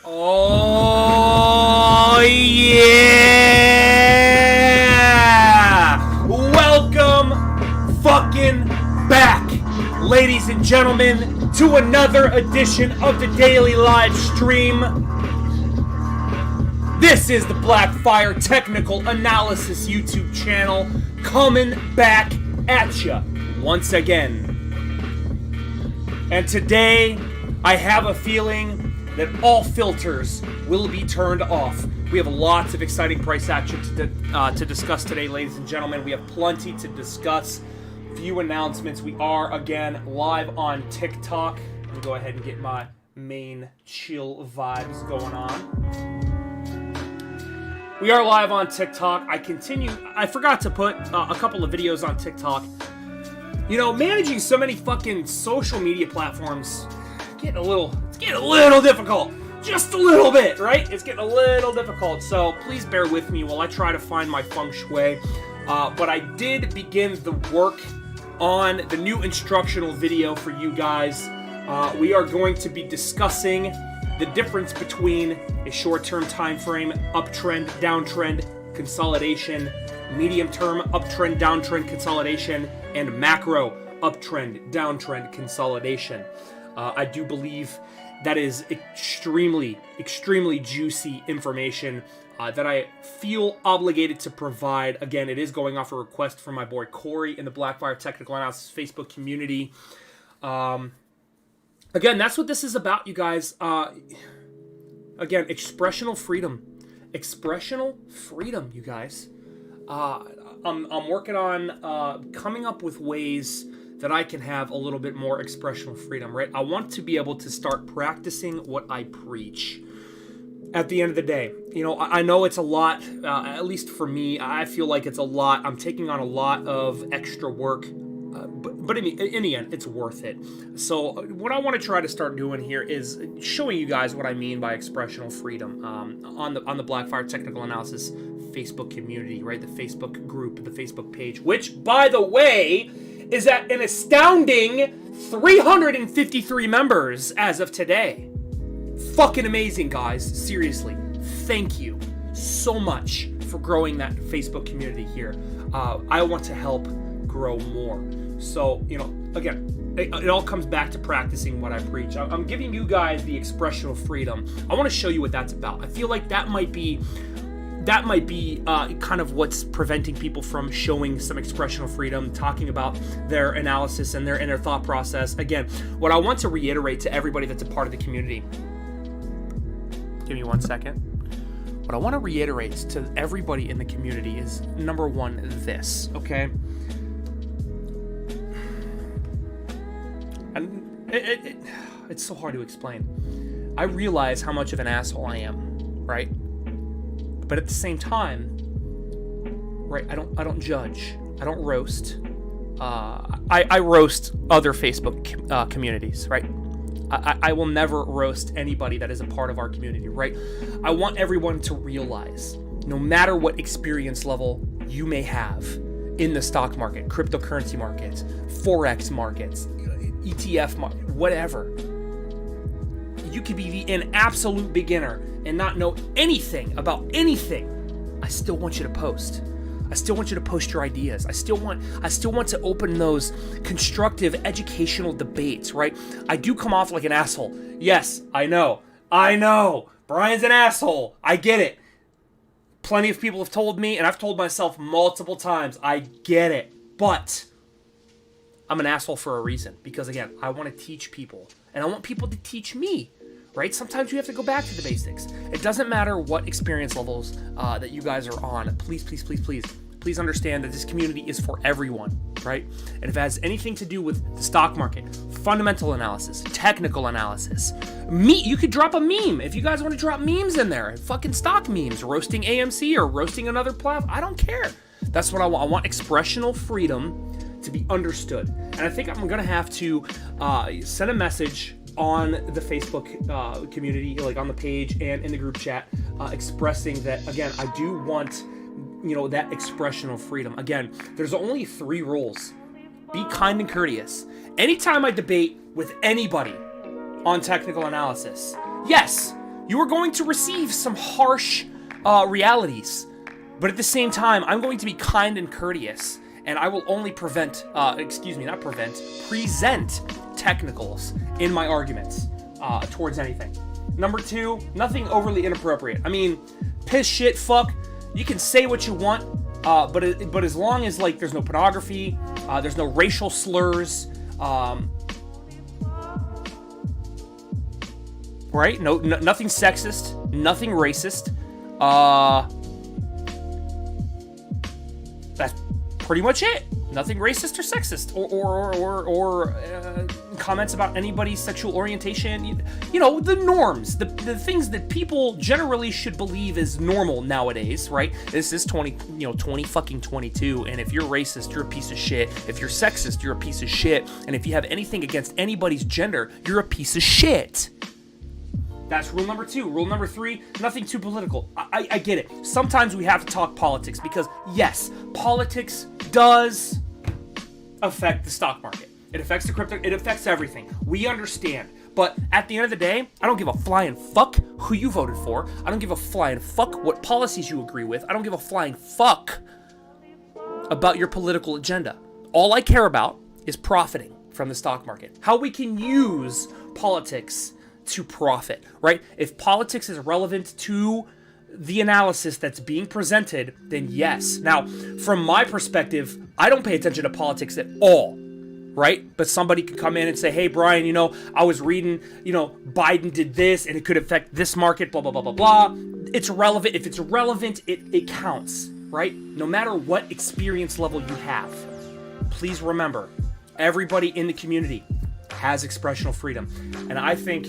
Oh, yeah! Welcome fucking back, ladies and gentlemen, to another edition of the daily live stream. This is the Blackfire Technical Analysis YouTube channel coming back at ya once again. And today, I have a feeling that all filters will be turned off. We have lots of exciting price action to discuss today, ladies and gentlemen. We have plenty to discuss. Few announcements. We are, again, live on TikTok. Let me go ahead and get my main chill vibes going on. We are live on TikTok. I forgot to put a couple of videos on TikTok. You know, managing so many fucking social media platforms, it's getting a little difficult. Just a little bit, right? It's getting a little difficult. So please bear with me while I try to find my feng shui. But I did begin the work on the new instructional video for you guys. We are going to be discussing the difference between a short-term time frame, uptrend, downtrend, consolidation, medium-term uptrend, downtrend, consolidation, and macro uptrend, downtrend, consolidation. I do believe that is extremely, extremely juicy information that I feel obligated to provide. Again, it is going off a request from my boy Corey in the Blackfire Technical Analysis Facebook community. Again, that's what this is about, you guys. Again, expressional freedom. Expressional freedom, you guys. I'm working on coming up with ways that I can have a little bit more expressional freedom, right? I want to be able to start practicing what I preach. At the end of the day, you know, I know it's a lot, at least for me, I feel like it's a lot. I'm taking on a lot of extra work, but in the end, it's worth it. So what I want to try to start doing here is showing you guys what I mean by expressional freedom on the Blackfire Technical Analysis Facebook community, right? The Facebook group, the Facebook page, which, by the way, is at an astounding 353 members as of today. Fucking amazing, guys. Seriously. Thank you so much for growing that Facebook community here. I want to help grow more. So, you know, again, it all comes back to practicing what I preach. I'm giving you guys the expressional freedom. I want to show you what that's about. I feel like that might be kind of what's preventing people from showing some expressional freedom, talking about their analysis and their thought process. Again, what I want to reiterate to everybody that's a part of the community, give me 1 second. What I want to reiterate to everybody in the community is, number one, this, okay? And it's so hard to explain. I realize how much of an asshole I am, right? But at the same time, right, I don't judge. I don't roast. I roast other Facebook communities, right? I will never roast anybody that is a part of our community, right? I want everyone to realize, no matter what experience level you may have in the stock market, cryptocurrency markets, forex markets, ETF market, whatever, you could be an absolute beginner and not know anything about anything. I still want you to post. I still want you to post your ideas. I still want to open those constructive educational debates, right? I do come off like an asshole. Yes, I know. Brian's an asshole. I get it. Plenty of people have told me, and I've told myself multiple times, I get it. But I'm an asshole for a reason. Because again, I want to teach people. And I want people to teach me. Right? Sometimes you have to go back to the basics. It doesn't matter what experience levels that you guys are on. Please understand that this community is for everyone, right? And if it has anything to do with the stock market, fundamental analysis, technical analysis, you could drop a meme. If you guys want to drop memes in there, fucking stock memes, roasting AMC or roasting another platform, I don't care. That's what I want. I want expressional freedom to be understood. And I think I'm going to have to send a message on the Facebook community, like on the page and in the group chat, expressing that, again, I do want, you know, that expressional freedom. Again, there's only 3 rules. Be kind and courteous. Anytime I debate with anybody on technical analysis, yes, You are going to receive some harsh realities. But at the same time, I'm going to be kind and courteous. And I will only present technicals in my arguments towards anything. Number 2, nothing overly inappropriate. I mean, piss, shit, fuck. You can say what you want, but as long as like there's no pornography, there's no racial slurs, right? No, nothing sexist, nothing racist. That's pretty much it. Nothing racist or sexist, or comments about anybody's sexual orientation. You know, the norms, the things that people generally should believe is normal nowadays, right? This is 2022, and if you're racist, you're a piece of shit. If you're sexist, you're a piece of shit. And if you have anything against anybody's gender, you're a piece of shit. That's rule number 2. Rule number 3, nothing too political. I get it. Sometimes we have to talk politics because, yes, politics does affect the stock market. It affects the crypto. It affects everything. We understand. But at the end of the day, I don't give a flying fuck who you voted for. I don't give a flying fuck what policies you agree with. I don't give a flying fuck about your political agenda. All I care about is profiting from the stock market. How we can use politics to profit, right? If politics is relevant to the analysis that's being presented, then yes. Now, from my perspective, I don't pay attention to politics at all, right? But somebody can come in and say, hey, Brian, you know, I was reading, you know, Biden did this and it could affect this market, blah, blah, blah, blah, blah. It's relevant. If it's relevant, it counts, right? No matter what experience level you have, please remember, everybody in the community has expressional freedom. And I think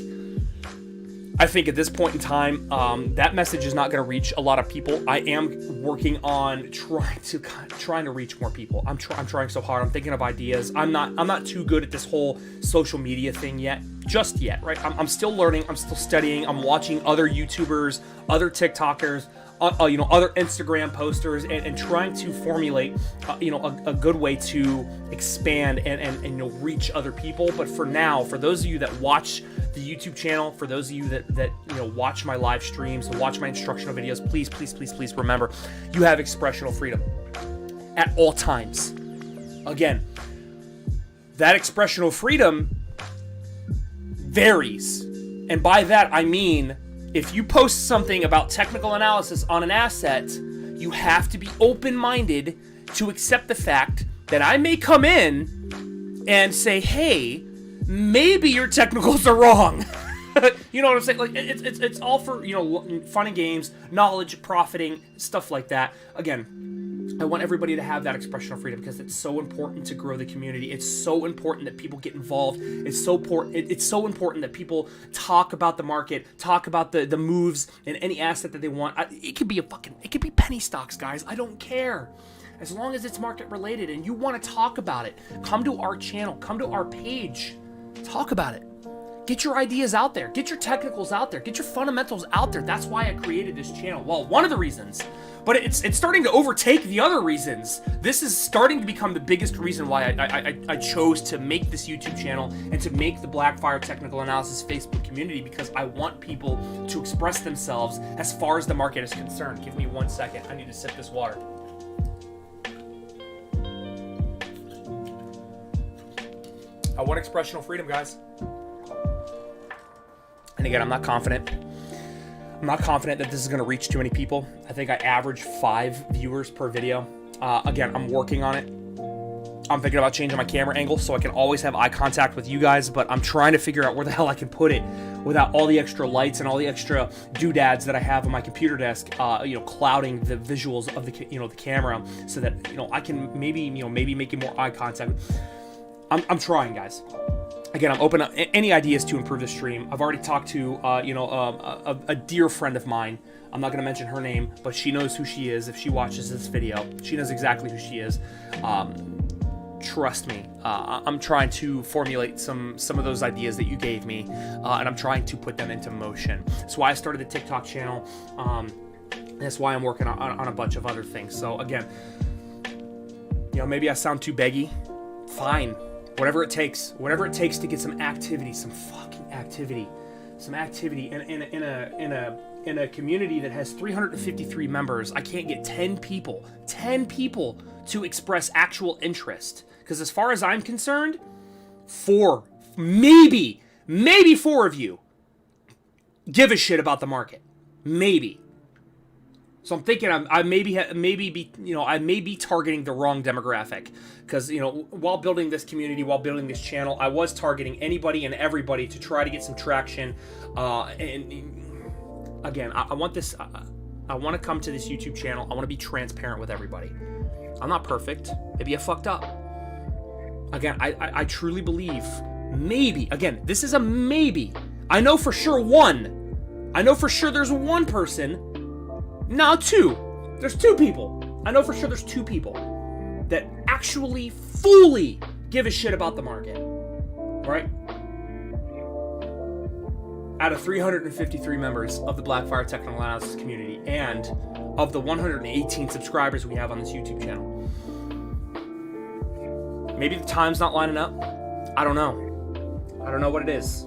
at this point in time, that message is not going to reach a lot of people. I am working on trying to reach more people. I'm trying so hard. I'm thinking of ideas. I'm not too good at this whole social media thing just yet, right? I'm still learning. I'm still studying. I'm watching other YouTubers, other TikTokers, other Instagram posters, and trying to formulate, a good way to expand and reach other people. But for now, for those of you that watch the YouTube channel, for those of you that watch my live streams, watch my instructional videos, please remember, you have expressional freedom at all times. Again, that expressional freedom varies, and by that I mean, if you post something about technical analysis on an asset, you have to be open-minded to accept the fact that I may come in and say, hey, maybe your technicals are wrong. You know what I'm saying? Like, it's all for, fun and games, knowledge, profiting, stuff like that. Again, I want everybody to have that expressional freedom because it's so important to grow the community. It's so important that people get involved. It's so important that people talk about the market, talk about the moves and any asset that they want. It could be penny stocks, guys. I don't care. As long as it's market related and you want to talk about it, come to our channel, come to our page, talk about it. Get your ideas out there. Get your technicals out there. Get your fundamentals out there. That's why I created this channel. Well, one of the reasons, but it's starting to overtake the other reasons. This is starting to become the biggest reason why I chose to make this YouTube channel and to make the Blackfire Technical Analysis Facebook community, because I want people to express themselves as far as the market is concerned. Give me 1 second. I need to sip this water. I want expressional freedom, guys. And again, I'm not confident. I'm not confident that this is going to reach too many people. I think I average 5 viewers per video. Again, I'm working on it. I'm thinking about changing my camera angle so I can always have eye contact with you guys, but I'm trying to figure out where the hell I can put it without all the extra lights and all the extra doodads that I have on my computer desk, clouding the visuals of the camera, so that, I can maybe making more eye contact. I'm trying, guys. Again, I'm open to any ideas to improve the stream. I've already talked to, a dear friend of mine. I'm not going to mention her name, but she knows who she is. If she watches this video, she knows exactly who she is. Trust me. I'm trying to formulate some of those ideas that you gave me, and I'm trying to put them into motion. That's why I started the TikTok channel. That's why I'm working on a bunch of other things. So again, maybe I sound too beggy. Fine. Whatever it takes to get some activity, some fucking activity. some activity in a community that has 353 members. I can't get 10 people to express actual interest. Because as far as I'm concerned, 4, maybe 4 of you give a shit about the market. Maybe. So I'm thinking I may be targeting the wrong demographic, because while building this community, while building this channel, I was targeting anybody and everybody to try to get some traction. And again, I want this. I want to come to this YouTube channel. I want to be transparent with everybody. I'm not perfect. Maybe I fucked up. Again, I truly believe maybe. Again, this is a maybe. I know for sure one. I know for sure there's one person. No, 2. There's 2 people. I know for sure there's 2 people that actually fully give a shit about the market. Right? Out of 353 members of the Blackfire Technical Analysis community and of the 118 subscribers we have on this YouTube channel. Maybe the time's not lining up. I don't know. I don't know what it is.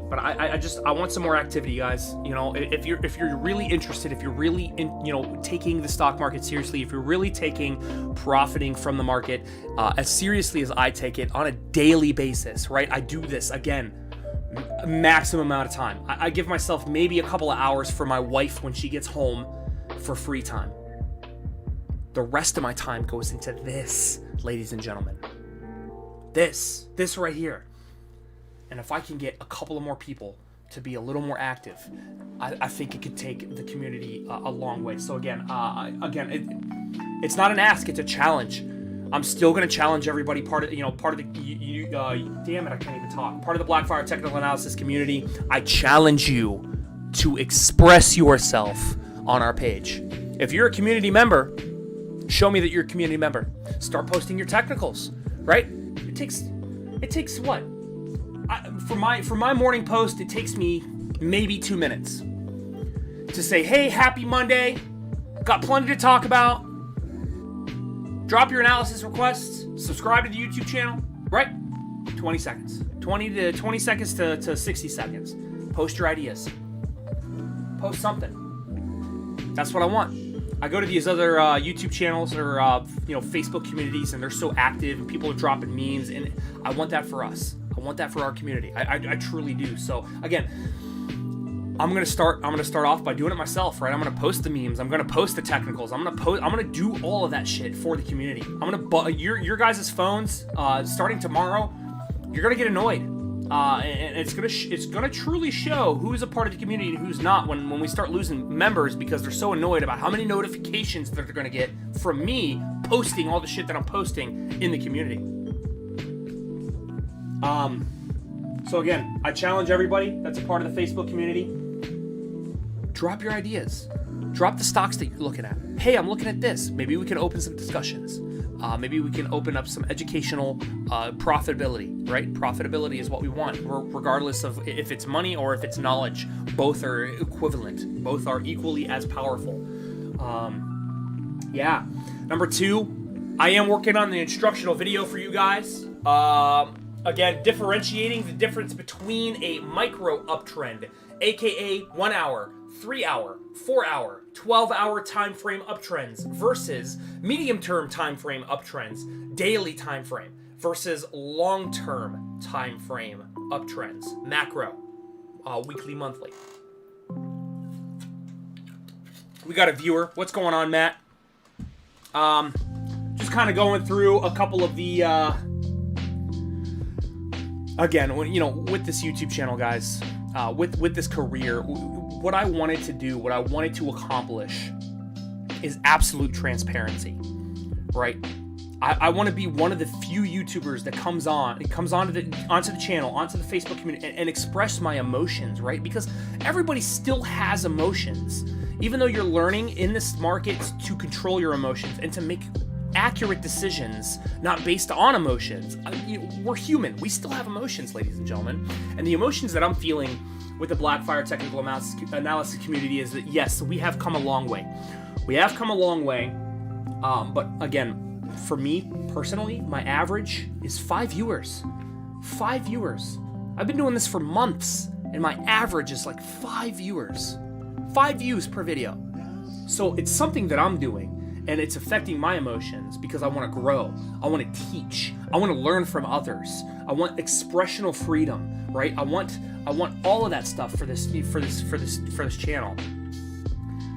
But I want some more activity, guys. If you're really interested, if you're really taking the stock market seriously, if you're really profiting from the market as seriously as I take it on a daily basis, right? I do this again, maximum amount of time. I give myself maybe a couple of hours for my wife when she gets home for free time. The rest of my time goes into this, ladies and gentlemen. This right here. And if I can get a couple of more people to be a little more active, I think it could take the community a long way. So again, it's not an ask; it's a challenge. I'm still going to challenge everybody. Part of the damn it, I can't even talk. Part of the Blackfire Technical Analysis community. I challenge you to express yourself on our page. If you're a community member, show me that you're a community member. Start posting your technicals. Right? It takes what? For my morning post, it takes me maybe 2 minutes to say, hey, happy Monday, got plenty to talk about, drop your analysis requests, subscribe to the YouTube channel, right? 20 seconds. 20 seconds to 60 seconds. Post your ideas. Post something. That's what I want. I go to these other YouTube channels or Facebook communities, and they're so active, and people are dropping memes, and I want that for us. I want that for our community. I truly do. So again, I'm gonna start off by doing it myself, right? I'm gonna post the memes. I'm gonna post the technicals. I'm gonna do all of that shit for the community. I'm gonna your guys' phones starting tomorrow. You're gonna get annoyed, and it's gonna truly show who's a part of the community and who's not when we start losing members because they're so annoyed about how many notifications that they're gonna get from me posting all the shit that I'm posting in the community. So again, I challenge everybody that's a part of the Facebook community. Drop your ideas. Drop the stocks that you're looking at. Hey, I'm looking at this. Maybe we can open some discussions. Maybe we can open up some educational profitability, right? Profitability is what we want, regardless of if it's money or if it's knowledge. Both are equivalent. Both are equally as powerful. Yeah. Number 2, I am working on the instructional video for you guys. Again, differentiating the difference between a micro uptrend, aka 1 hour, 3 hour, 4 hour, 12-hour time frame uptrends versus medium-term time frame uptrends, daily time frame versus long-term time frame uptrends, macro, weekly, monthly. We got a viewer. What's going on, Matt? Just kind of going through a couple of the again, with this YouTube channel, guys, with this career, what I wanted to do, what I wanted to accomplish is absolute transparency, right? I want to be one of the few YouTubers that comes onto the channel, onto the Facebook community, and express my emotions, right? Because everybody still has emotions, even though you're learning in this market to control your emotions and to make accurate decisions, not based on emotions. We're human. We still have emotions, ladies and gentlemen. And the emotions that I'm feeling with the Blackfire Technical Analysis community is that, yes, we have come a long way. We have come a long way. But again, for me personally, my average is 5 viewers. 5 viewers. I've been doing this for months. and my average is like 5 viewers. 5 views per video. So it's something that I'm doing, and it's affecting my emotions because I want to grow. I want to teach. I want to learn from others. I want expressional freedom, right? I want all of that stuff for this channel.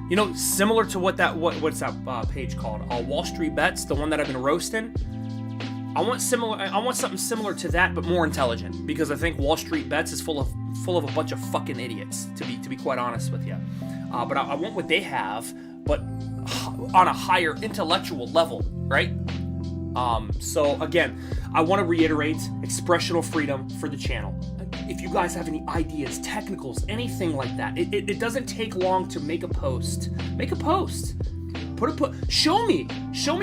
You know, similar to what's that page called? Wall Street Bets, the one that I've been roasting. I want something similar to that, but more intelligent, because I think Wall Street Bets is full of a bunch of fucking idiots, to be quite honest with you. But I want what they have, but on a higher intellectual level, right? So again, I want to reiterate expressional freedom for the channel. If you guys have any ideas, technicals, anything like that, it doesn't take long to make a post. Make a post. Show me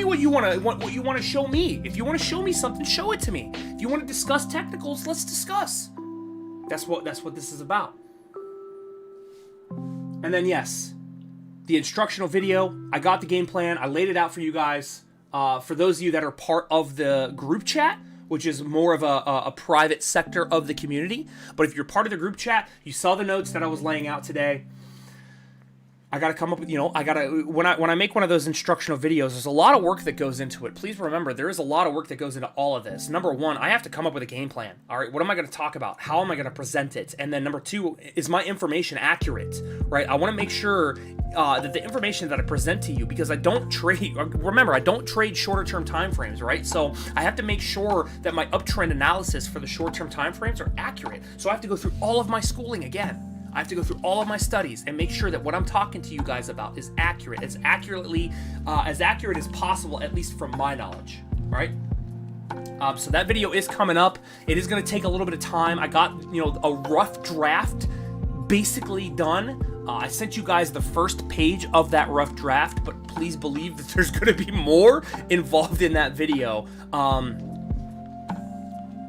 what you want to show me. If you want to show me something, show it to me. If you want to discuss technicals, let's discuss. That's what this is about. And then yes, the instructional video. I got the game plan. I laid it out for you guys. For those of you that are part of the group chat, which is more of a private sector of the community. But if you're part of the group chat, you saw the notes that I was laying out today. I got to come up with, when I make one of those instructional videos, there's a lot of work that goes into it. Please remember, there is a lot of work that goes into all of this. Number one, I have to come up with a game plan. All right, what am I going to talk about? How am I going to present it? And then number two, is my information accurate, right? I want to make sure that the information that I present to you, because I don't trade, remember, I don't trade shorter term time frames, right? So I have to make sure that my uptrend analysis for the short term time frames are accurate. So I have to go through all of my schooling again. I have to go through all of my studies and make sure that what I'm talking to you guys about is accurate, as accurate as possible, at least from my knowledge, right? So that video is coming up. It is going to take a little bit of time. I got, a rough draft basically done. I sent you guys the first page of that rough draft, but please believe that there's going to be more involved in that video.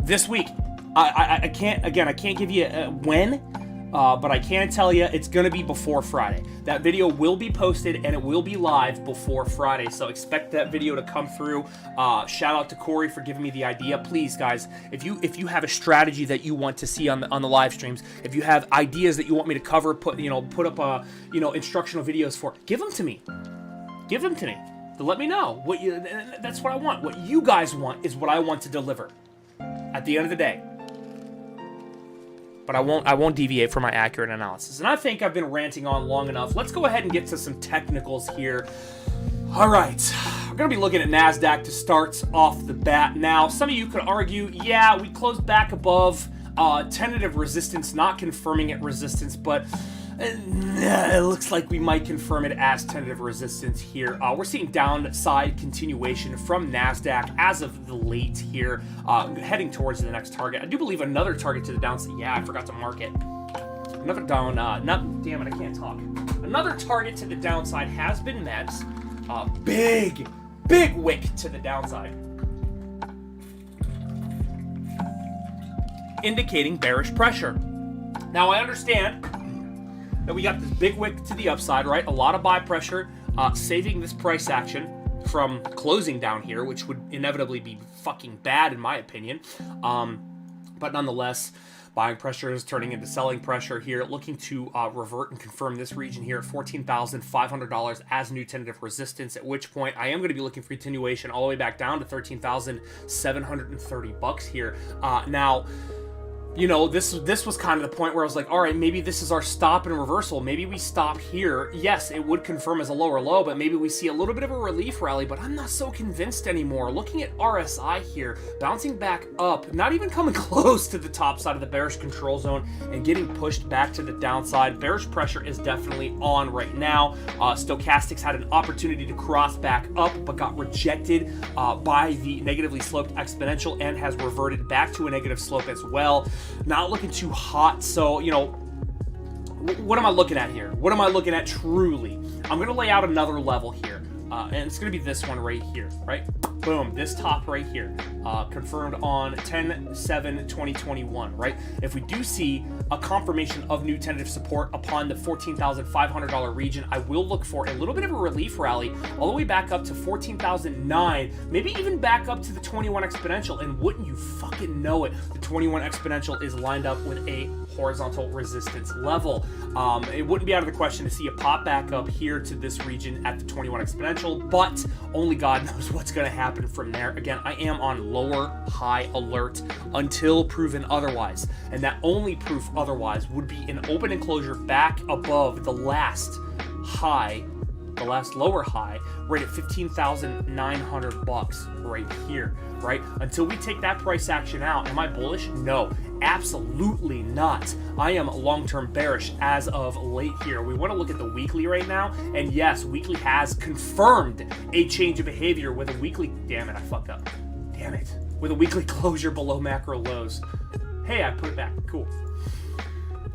This week, I can't give you when. But I can tell you it's going to be before Friday. That video will be posted and it will be live before Friday. So expect that video to come through. Shout out to Corey for giving me the idea. Please, guys, if you have a strategy that you want to see on the live streams, if you have ideas that you want me to cover, put up instructional videos for, give them to me. Give them to me. To let me know that's what I want. What you guys want is what I want to deliver. At the end of the day. But I won't deviate from my accurate analysis. And I think I've been ranting on long enough. Let's go ahead and get to some technicals here. All right, we're going to be looking at NASDAQ to start off the bat. Now, some of you could argue, yeah, we closed back above tentative resistance, not confirming it resistance, but it looks like we might confirm it as tentative resistance here. We're seeing downside continuation from NASDAQ as of the late here, heading towards the next target. I do believe another target to the downside. Yeah, I forgot to mark it. Another damn it, I can't talk. Another target to the downside has been met. Big wick to the downside. Indicating bearish pressure. Now, I understand that we got this big wick to the upside, right? A lot of buy pressure, saving this price action from closing down here, which would inevitably be fucking bad in my opinion. But nonetheless, buying pressure is turning into selling pressure here, looking to revert and confirm this region here at $14,500 as new tentative resistance, at which point I am going to be looking for continuation all the way back down to $13,730 here. Now, this was kind of the point where I was like, all right, maybe this is our stop and reversal. Maybe we stop here. Yes, it would confirm as a lower low, but maybe we see a little bit of a relief rally, but I'm not so convinced anymore. Looking at RSI here, bouncing back up, not even coming close to the top side of the bearish control zone and getting pushed back to the downside. Bearish pressure is definitely on right now. Stochastics had an opportunity to cross back up, but got rejected by the negatively sloped exponential and has reverted back to a negative slope as well. Not looking too hot, so, what am I looking at here? What am I looking at truly? I'm going to lay out another level here, and it's going to be this one right here, right? Boom, this top right here, confirmed on 10/7/2021, right? If we do see a confirmation of new tentative support upon the $14,500 region, I will look for a little bit of a relief rally all the way back up to 14,009, maybe even back up to the 21 exponential. And wouldn't you fucking know it, the 21 exponential is lined up with a horizontal resistance level. It wouldn't be out of the question to see a pop back up here to this region at the 21 exponential, but only God knows what's going to happen from there. Again, I am on lower high alert until proven otherwise, and that only proof otherwise would be an open enclosure back above the last high, the last lower high, right at 15,900 bucks right here, right? Until we take that price action out, am I bullish? No, absolutely not. I am long-term bearish as of late here. We want to look at the weekly right now, and yes, weekly has confirmed a change of behavior with a weekly, damn it, I fucked up. Damn it. With a weekly closure below macro lows. Hey, I put it back, cool.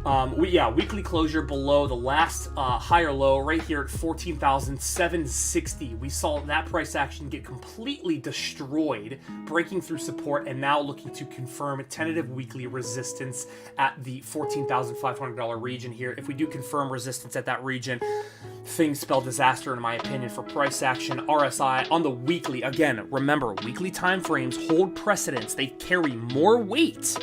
Weekly closure below the last higher low right here at 14,760. We saw that price action get completely destroyed, breaking through support and now looking to confirm a tentative weekly resistance at the $14,500 region here. If we do confirm resistance at that region, things spell disaster in my opinion for price action. RSI on the weekly, again, remember, weekly time frames hold precedence. They carry more weight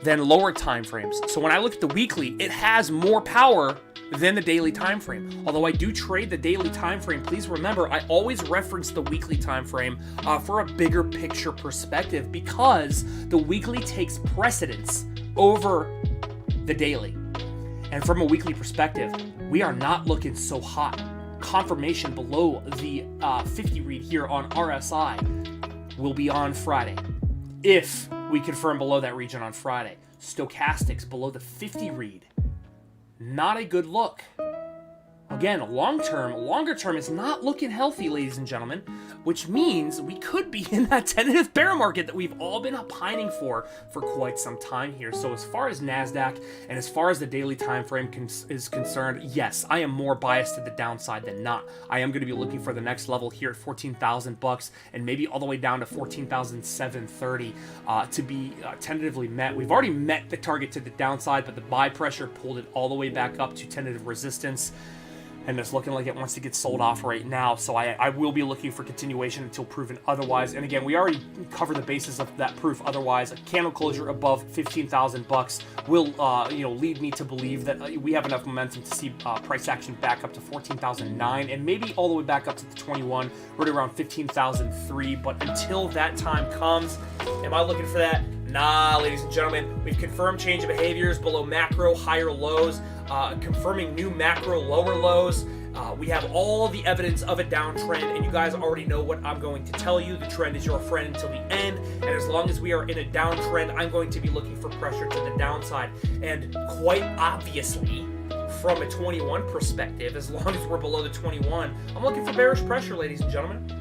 than lower time frames. So when I look at the weekly, it has more power than the daily time frame. Although I do trade the daily time frame, please remember I always reference the weekly time frame for a bigger picture perspective, because the weekly takes precedence over the daily. And from a weekly perspective, we are not looking so hot. Confirmation below the 50 read here on RSI will be on Friday. If we confirm below that region on Friday. Stochastics below the 50 read. Not a good look. Again, longer term is not looking healthy, ladies and gentlemen, which means we could be in that tentative bear market that we've all been pining for quite some time here. So as far as NASDAQ and as far as the daily time frame is concerned, yes, I am more biased to the downside than not. I am going to be looking for the next level here at 14,000 bucks and maybe all the way down to 14,730 to be tentatively met. We've already met the target to the downside, but the buy pressure pulled it all the way back up to tentative resistance. And it's looking like it wants to get sold off right now. So I will be looking for continuation until proven otherwise. And again, we already covered the basis of that proof otherwise. A candle closure above 15,000 bucks will lead me to believe that we have enough momentum to see price action back up to 14,009 and maybe all the way back up to the 21, right around 15,003. But until that time comes, am I looking for that? Nah, ladies and gentlemen, we've confirmed change of behaviors below macro higher lows, confirming new macro lower lows. We have all the evidence of a downtrend, and you guys already know what I'm going to tell you. The trend is your friend until the end, and as long as we are in a downtrend, I'm going to be looking for pressure to the downside. And quite obviously, from a 21 perspective, as long as we're below the 21, I'm looking for bearish pressure, ladies and gentlemen.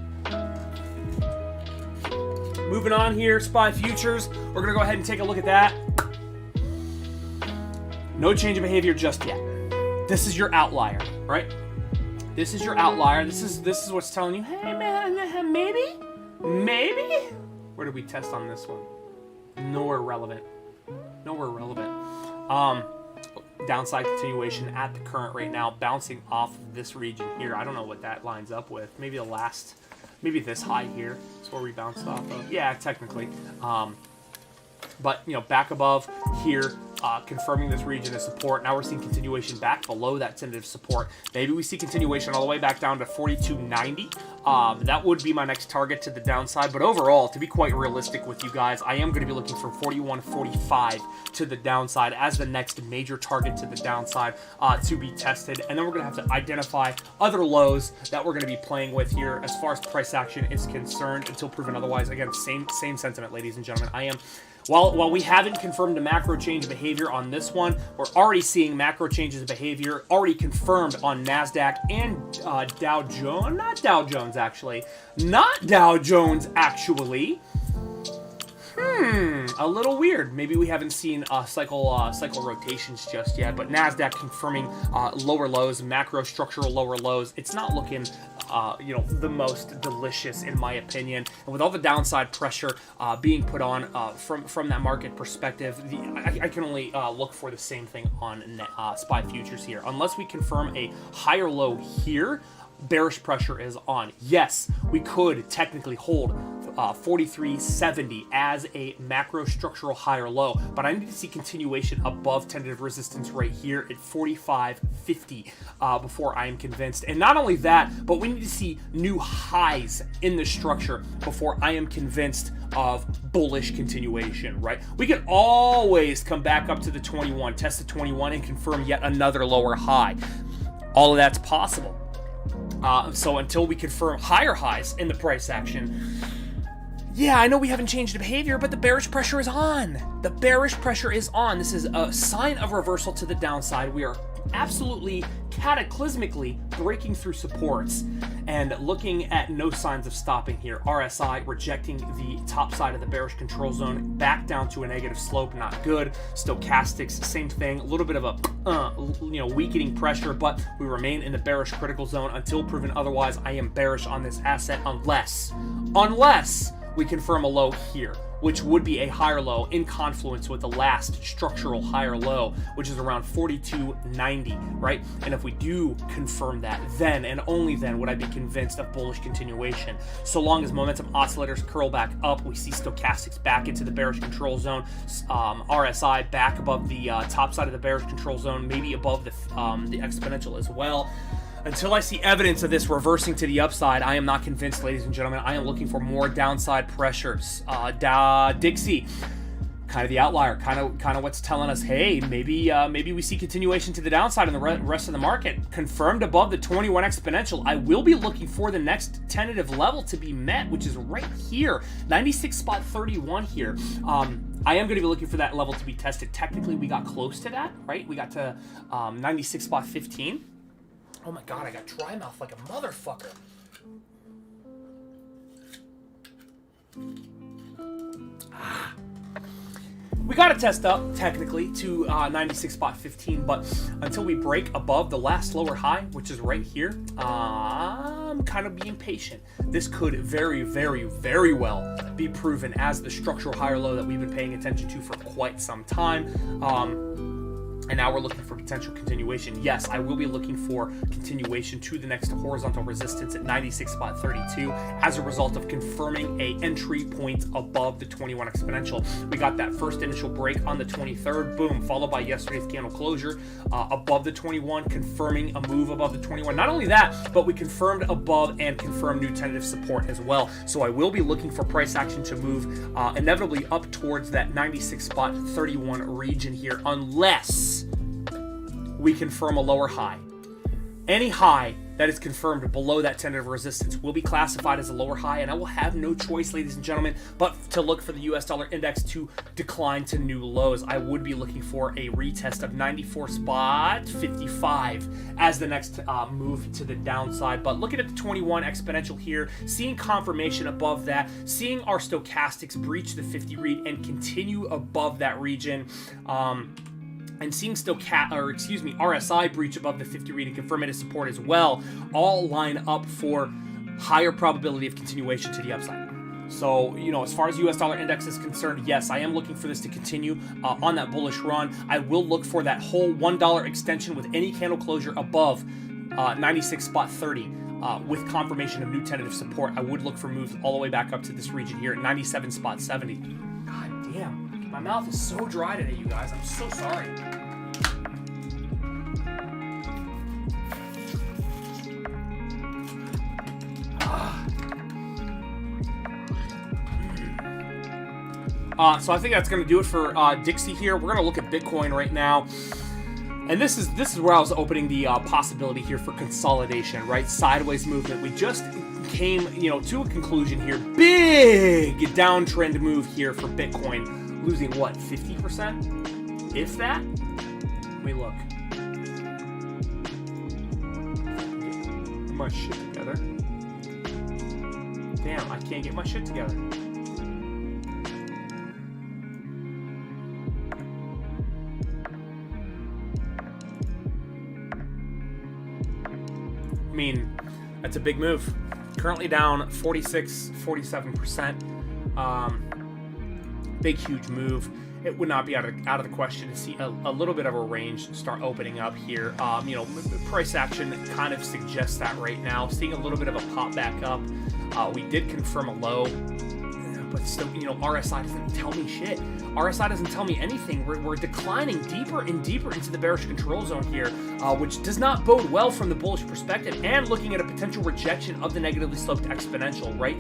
Moving on here, SPY futures. We're going to go ahead and take a look at that. No change of behavior just yet. This is your outlier, right? This is your outlier. This is what's telling you, hey man, maybe? Where did we test on this one? Nowhere relevant. Downside continuation at the current right now, bouncing off of this region here. I don't know what that lines up with. Maybe this high here is where we bounced off of. Yeah, technically. But, back above here, confirming this region as support. Now we're seeing continuation back below that tentative support. Maybe we see continuation all the way back down to 42.90. That would be my next target to the downside. But overall, to be quite realistic with you guys, I am going to be looking for 41.45 to the downside as the next major target to the downside to be tested. And then we're going to have to identify other lows that we're going to be playing with here as far as price action is concerned until proven otherwise. Again, same sentiment, ladies and gentlemen. While we haven't confirmed a macro change of behavior on this one, we're already seeing macro changes of behavior already confirmed on NASDAQ and Dow Jones. Not Dow Jones, actually. a little weird. Maybe we haven't seen cycle rotations just yet, but NASDAQ confirming lower lows, macro structural lower lows. It's not looking the most delicious in my opinion. And with all the downside pressure being put on from that market perspective, I can only look for the same thing on SPY futures here. Unless we confirm a higher low here, bearish pressure is on. Yes, we could technically hold 43.70 as a macro structural higher low, but I need to see continuation above tentative resistance right here at 45.50 before I am convinced. And not only that, but we need to see new highs in the structure before I am convinced of bullish continuation, right? We can always come back up to the 21, test the 21, and confirm yet another lower high. All of that's possible. So until we confirm higher highs in the price action, yeah, I know we haven't changed the behavior, but the bearish pressure is on. The bearish pressure is on. This is a sign of reversal to the downside. We are absolutely cataclysmically breaking through supports and looking at no signs of stopping here. RSI rejecting the top side of the bearish control zone, back down to a negative slope, not good. Stochastics, same thing, a little bit of a weakening pressure, but we remain in the bearish critical zone until proven otherwise. I am bearish on this asset unless we confirm a low here, which would be a higher low in confluence with the last structural higher low, which is around 42.90, right? And if we do confirm that, then and only then would I be convinced of bullish continuation. So long as momentum oscillators curl back up, we see stochastics back into the bearish control zone, RSI back above the top side of the bearish control zone, maybe above the exponential as well. Until I see evidence of this reversing to the upside, I am not convinced, ladies and gentlemen. I am looking for more downside pressures. Dixie, kind of the outlier, kind of what's telling us, hey, maybe we see continuation to the downside in the rest of the market. Confirmed above the 21 exponential. I will be looking for the next tentative level to be met, which is right here, 96.31 here. I am going to be looking for that level to be tested. Technically, we got close to that, right? We got to 96.15. Oh my god, I got dry mouth like a motherfucker. We got to test up, technically, to 96.15, but until we break above the last lower high, which is right here, I'm kind of being patient. This could very, very, very well be proven as the structural higher low that we've been paying attention to for quite some time. And now we're looking for potential continuation. Yes, I will be looking for continuation to the next horizontal resistance at 96.32 as a result of confirming a entry point above the 21 exponential. We got that first initial break on the 23rd, boom, followed by yesterday's candle closure above the 21, confirming a move above the 21. Not only that, but we confirmed above and confirmed new tentative support as well. So I will be looking for price action to move inevitably up towards that 96.31 region here, unless we confirm a lower high. Any high that is confirmed below that tentative resistance will be classified as a lower high, and I will have no choice, ladies and gentlemen, but to look for the US dollar index to decline to new lows. I would be looking for a retest of 94.55 as the next move to the downside. But looking at the 21 exponential here, seeing confirmation above that, seeing our stochastics breach the 50 read and continue above that region, and seeing RSI breach above the 50 read and confirm it as support as well, all line up for higher probability of continuation to the upside. So, as far as US dollar index is concerned, yes, I am looking for this to continue on that bullish run. I will look for that whole $1 extension with any candle closure above 96.30. With confirmation of new tentative support. I would look for moves all the way back up to this region here at 97.70. God damn. My mouth is so dry today, you guys. I'm so sorry. So I think that's going to do it for Dixie here. We're going to look at Bitcoin right now. And this is where I was opening the possibility here for consolidation, right? Sideways movement. We just came, to a conclusion here. Big downtrend move here for Bitcoin. Losing what, 50%? If that? Let me look. Get my shit together. Damn, I can't get my shit together. mean, that's a big move. Currently down 46, 47%. Big, huge move. It would not be out of the question to see a little bit of a range start opening up here. You know, price action kind of suggests that right now. Seeing a little bit of a pop back up. We did confirm a low, but still, you know, RSI doesn't tell me shit. RSI doesn't tell me anything. We're declining deeper and deeper into the bearish control zone here, which does not bode well from the bullish perspective, and looking at a potential rejection of the negatively sloped exponential, right?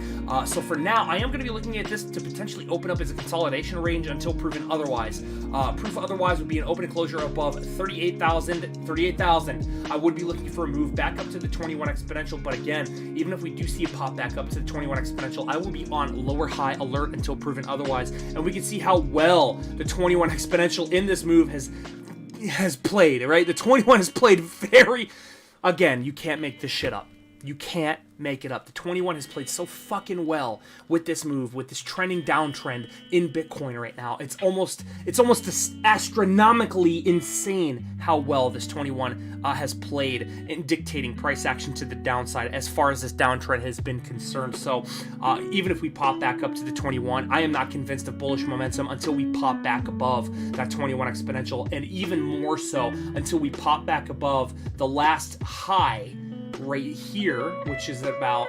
So for now, I am going to be looking at this to potentially open up as a consolidation range until proven otherwise. Proof otherwise would be an open and closure above 38,000. I would be looking for a move back up to the 21 exponential, but again, even if we do see a pop back up to the 21 exponential, I will be on lower high alert until proven otherwise, and we can see how well the 21 exponential in this move has played, right? The 21 has played very, again, you can't make this shit up. You can't make it up. The 21 has played so fucking well with this move, with this trending downtrend in Bitcoin right now. It's almost astronomically insane how well this 21 has played in dictating price action to the downside as far as this downtrend has been concerned. So even if we pop back up to the 21, I am not convinced of bullish momentum until we pop back above that 21 exponential, and even more so until we pop back above the last high right here, which is about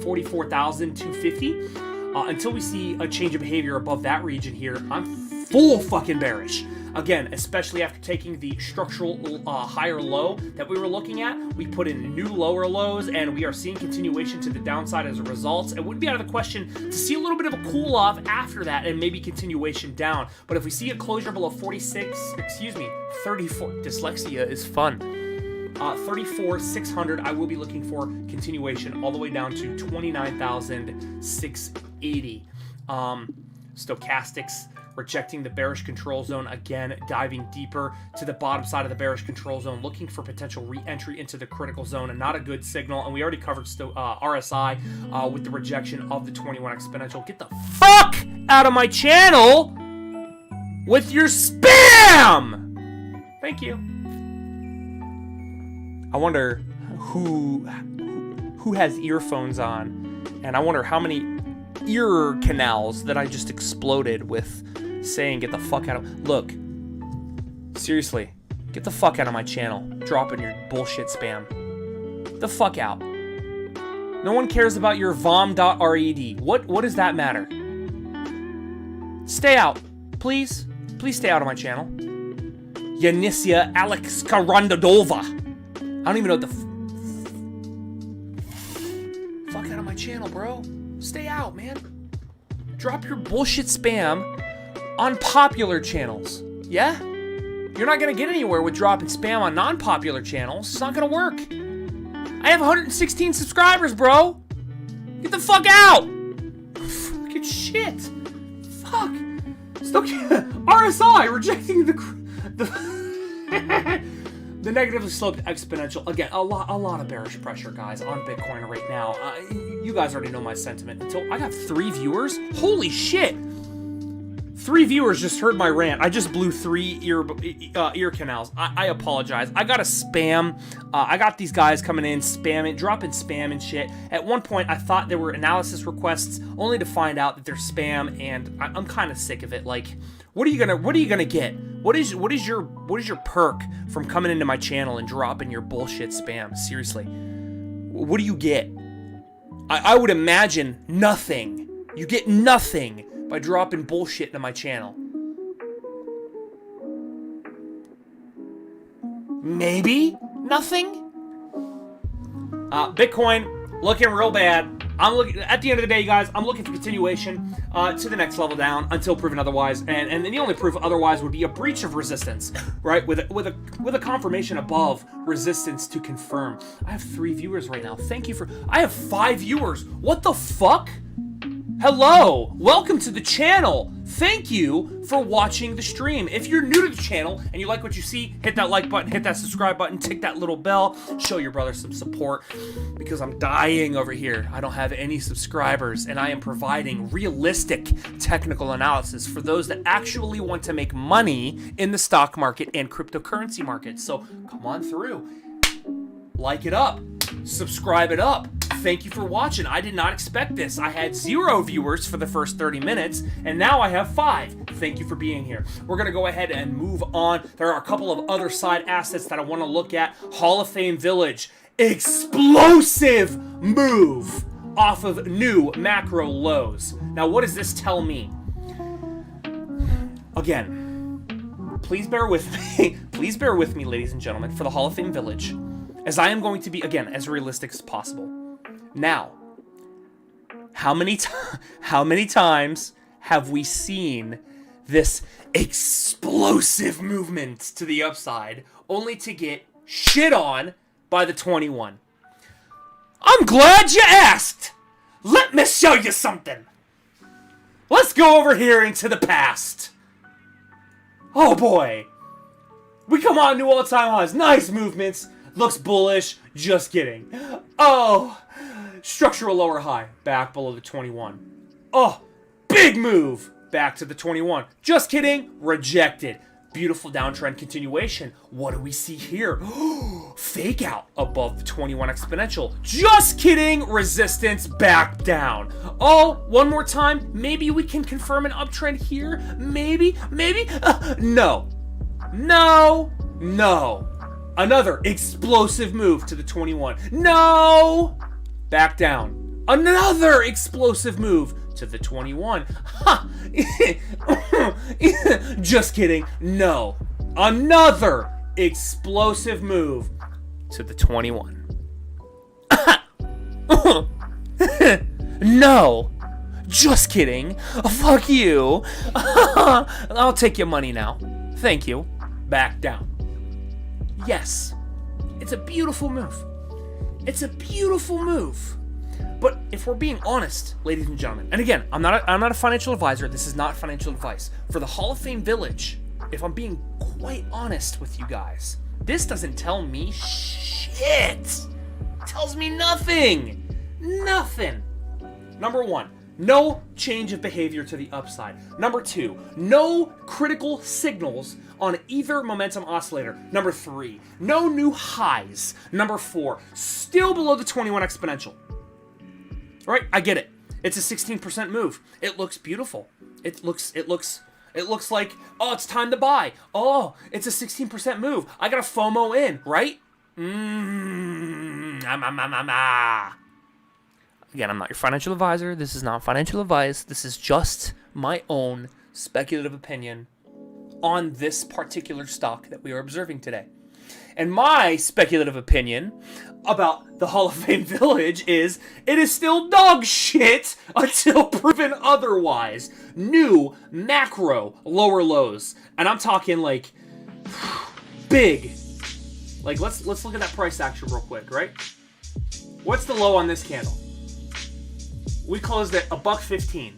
44,250. Until we see a change of behavior above that region here, I'm full fucking bearish. Again, especially after taking the structural higher low that we were looking at, we put in new lower lows, and we are seeing continuation to the downside as a result. It wouldn't be out of the question to see a little bit of a cool off after that and maybe continuation down. But if we see a closure below 34, dyslexia is fun. 34,600, I will be looking for continuation all the way down to 29,680. Stochastics rejecting the bearish control zone again, diving deeper to the bottom side of the bearish control zone, looking for potential re-entry into the critical zone, and not a good signal. And we already covered RSI with the rejection of the 21 exponential. Get the fuck out of my channel with your spam! Thank you. I wonder who has earphones on, and I wonder how many ear canals that I just exploded with saying get the fuck out of... Look, seriously, get the fuck out of my channel, dropping your bullshit spam. Get the fuck out. No one cares about your vom.red. What does that matter? Stay out, please. Please stay out of my channel. Yanisia Alex Karandadova. I don't even know what the fuck out of my channel, bro. Stay out, man. Drop your bullshit spam on popular channels. Yeah? You're not gonna get anywhere with dropping spam on non-popular channels. It's not gonna work. I have 116 subscribers, bro. Get the fuck out. Fucking shit. Fuck. Still RSI rejecting the negatively sloped exponential. Again, a lot of bearish pressure, guys, on Bitcoin right now. You guys already know my sentiment. Until I got 3 viewers? Holy shit! 3 viewers just heard my rant. I just blew 3 ear canals. I apologize. I got a spam. I got these guys coming in, spamming, dropping spam and shit. At one point, I thought there were analysis requests, only to find out that they're spam, and I'm kind of sick of it. Like, what are you gonna get? What is your perk from coming into my channel and dropping your bullshit spam? Seriously, what do you get? I would imagine nothing. You get nothing by dropping bullshit into my channel. Maybe nothing. Bitcoin looking real bad. I'm looking at the end of the day, guys. I'm looking for continuation to the next level down until proven otherwise, and the only proof otherwise would be a breach of resistance, right? With a confirmation above resistance to confirm. I have 3 viewers right now. Thank you for. I have 5 viewers. What the fuck? Hello, welcome to the channel. Thank you for watching the stream. If you're new to the channel and you like what you see, hit that like button, hit that subscribe button, tick that little bell, show your brother some support, because I'm dying over here. I don't have any subscribers, and I am providing realistic technical analysis for those that actually want to make money in the stock market and cryptocurrency market. So come on through, like it up. subscribe it up. Thank you for watching. I did not expect this. I had 0 viewers for the first 30 minutes, and now I have 5. Thank you for being here. We're going to go ahead and move on. There are a couple of other side assets that I want to look at. Hall of Fame Village. Explosive move off of new macro lows. Now, what does this tell me? Again, please bear with me. Please bear with me, ladies and gentlemen, for the Hall of Fame Village, as I am going to be, again, as realistic as possible. Now, how many times have we seen this explosive movement to the upside only to get shit on by the 21? I'm glad you asked. Let me show you something. Let's go over here into the past. Oh boy. We come on new all-time highs. Nice movements. Looks bullish. Just kidding. Oh. Structural lower high. Back below the 21. Oh. Big move. Back to the 21. Just kidding. Rejected. Beautiful downtrend continuation. What do we see here? Fake out above the 21 exponential. Just kidding. Resistance back down. Oh, one more time. Maybe we can confirm an uptrend here. Maybe. No. Another explosive move to the 21. No. Back down. Another explosive move to the 21. Ha! Just kidding. No. Another explosive move to the 21. No. Just kidding. Fuck you. I'll take your money now. Thank you. Back down. Yes. It's a beautiful move. It's a beautiful move. But if we're being honest, ladies and gentlemen, and again, I'm not a financial advisor. This is not financial advice. For the Hall of Fame Village, if I'm being quite honest with you guys, this doesn't tell me shit. It tells me nothing. Nothing. Number 1, no change of behavior to the upside. Number 2, no critical signals on either momentum oscillator. Number 3, no new highs. Number 4, still below the 21 exponential. Right? I get it. It's a 16% move. It looks beautiful. It looks like, oh, it's time to buy. Oh, it's a 16% move. I got a FOMO in, right? Again, I'm not your financial advisor. This is not financial advice. This is just my own speculative opinion on this particular stock that we are observing today. And my speculative opinion about the Hall of Fame Village is it is still dog shit until proven otherwise. New macro lower lows. And I'm talking like big. Like let's look at that price action real quick, right? What's the low on this candle? We closed at $1.15.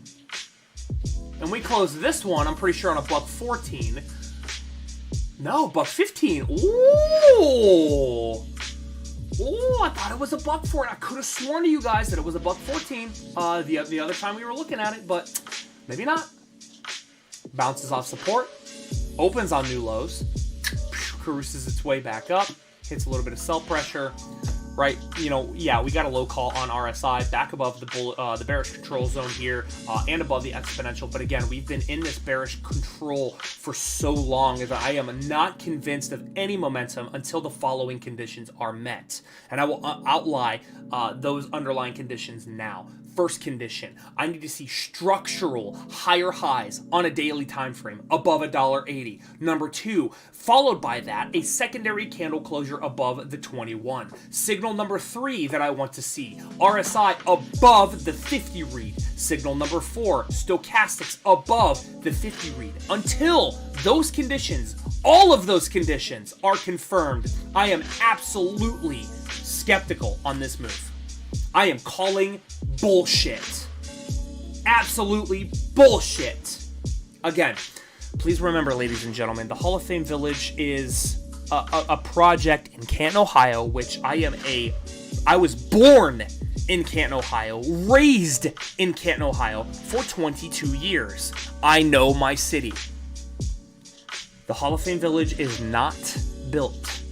And we closed this one, I'm pretty sure, on $1.14. No, $1.15. Ooh. Ooh, I thought it was $1.14. I could have sworn to you guys that it was $1.14 the other time we were looking at it, but maybe not. Bounces off support, opens on new lows, cruises its way back up, hits a little bit of sell pressure, right? You know, yeah, we got a low call on RSI, back above the bearish control zone here, and above the exponential. But again, we've been in this bearish control for so long that I am not convinced of any momentum until the following conditions are met. And I will outline those underlying conditions now. First condition, I need to see structural higher highs on a daily time frame above $1.80. Number 2, followed by that, a secondary candle closure above the 21. Signal number 3 that I want to see, RSI above the 50 read. Signal number 4, stochastics above the 50 read. Until those conditions, all of those conditions are confirmed, I am absolutely skeptical on this move. I am calling bullshit. Absolutely bullshit. Again, please remember, ladies and gentlemen, the Hall of Fame Village is a project in Canton, Ohio, which I was born in Canton, Ohio, raised in Canton, Ohio for 22 years. I know my city. The Hall of Fame Village is not built.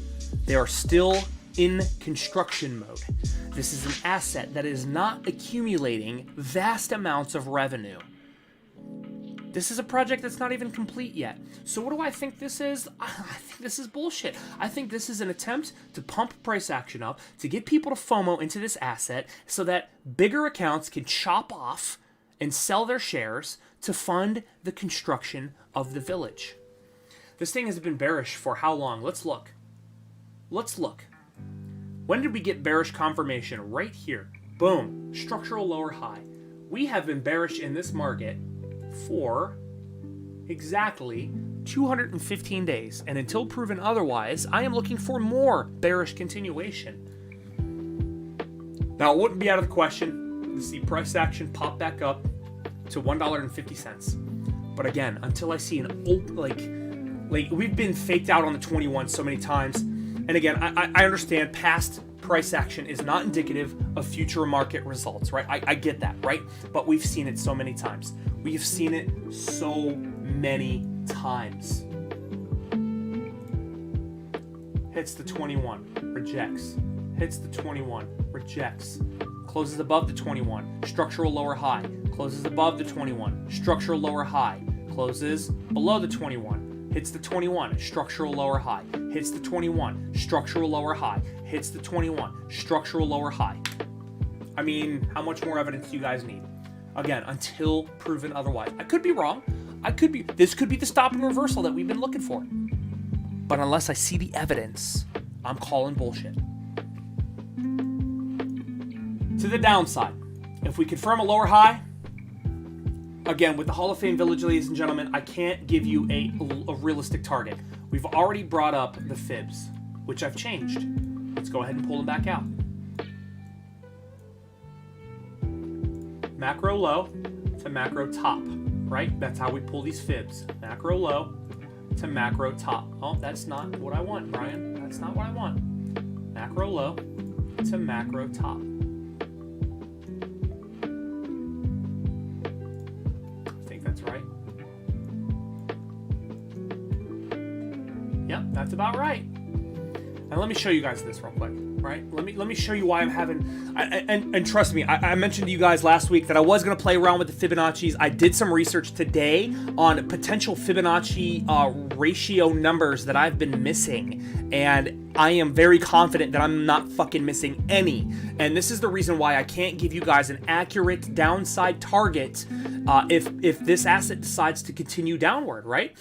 They are still in construction mode. This is an asset that is not accumulating vast amounts of revenue. This is a project that's not even complete yet. So what do I think this is? I think this is bullshit. I think this is an attempt to pump price action up, to get people to FOMO into this asset so that bigger accounts can chop off and sell their shares to fund the construction of the village. This thing has been bearish for how long? Let's look. Let's look. When did we get bearish confirmation? Right here. Boom. Structural lower high. We have been bearish in this market for exactly 215 days. And until proven otherwise, I am looking for more bearish continuation. Now, it wouldn't be out of the question to see price action pop back up to $1.50. But again, until I see an open, like we've been faked out on the 21 so many times. And again, I understand past price action is not indicative of future market results, right? I get that, right? But we've seen it so many times. We've seen it so many times. Hits the 21, rejects. Hits the 21, rejects. Closes above the 21, structural lower high. Closes above the 21, structural lower high. Closes below the 21. Hits the 21, structural lower high. Hits the 21, structural lower high. Hits the 21, structural lower high. I mean, how much more evidence do you guys need? Again, until proven otherwise. I could be wrong. This could be the stop and reversal that we've been looking for. But unless I see the evidence, I'm calling bullshit. To the downside, if we confirm a lower high, again, with the Hall of Fame Village, ladies and gentlemen, I can't give you a realistic target. We've already brought up the fibs, which I've changed. Let's go ahead and pull them back out. Macro low to macro top, right? That's how we pull these fibs. Macro low to macro top. Oh, that's not what I want, Brian. That's not what I want. Macro low to macro top. That's right. Yep, that's about right. And let me show you guys this real quick, right? Let me show you why I'm having, and trust me, I mentioned to you guys last week that I was going to play around with the Fibonacci's. I did some research today on potential Fibonacci ratio numbers that I've been missing, and I am very confident that I'm not fucking missing any. And this is the reason why I can't give you guys an accurate downside target if this asset decides to continue downward, right?